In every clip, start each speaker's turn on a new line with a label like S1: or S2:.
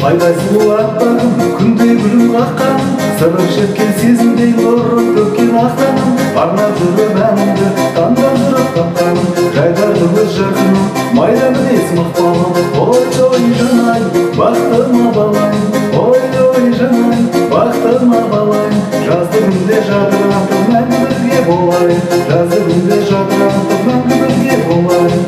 S1: айдай сұлу аппағым күндей гүл қаққан, сырық шерткен сезімдей нұрын төккен ақтаным, арнап жүріп әнімді таңдандырып тапқаным, жайдарды өз жақыным, майда мінез мақпалым. Ой жанай, бақытыма балайым, ой жанай, бақытыма балайым, жазды күнде жадыратып мәңгі бірге болайын, жазды күнде жадыратып мәңгі бірге болайын.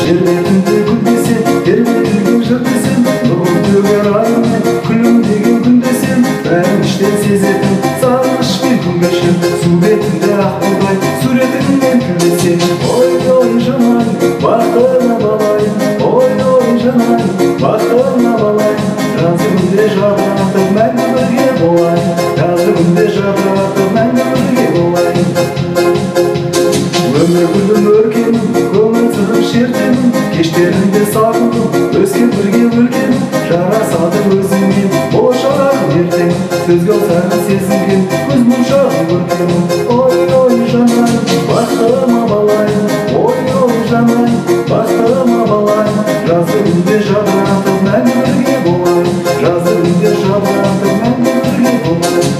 S1: Жер бетінде гүл десем, тербетілген жыр десем, нұрын төгер айымен күлімдеген күн десем, бәрін іштен сезетін сағыныш пен күн кешем, су бетінде ақ будай суретіңмен тілдесем. Ой жанай, бақытыма балайым, ой жанай, бақытыма балайым, жазды күнде жадыратып мәңгі бірге болайын, жазды күнде жадыратып мәңгі бірге болайын. Өмір гүлім өркенім, көңіл сырым шертемін, кештерімде сағындым, өскен бірге өлкенім, жарасады өзіңмен болашағым ертең, сөзге алсаң сезінген көз мұншағым көркемім. Ой жанай, бақытыма балайым, ой жанай, бақытыма балайым, жазды күнде жадыратып мәңгі бірге болайын, жазды күнде жадыратып мәңгі бірге болайын.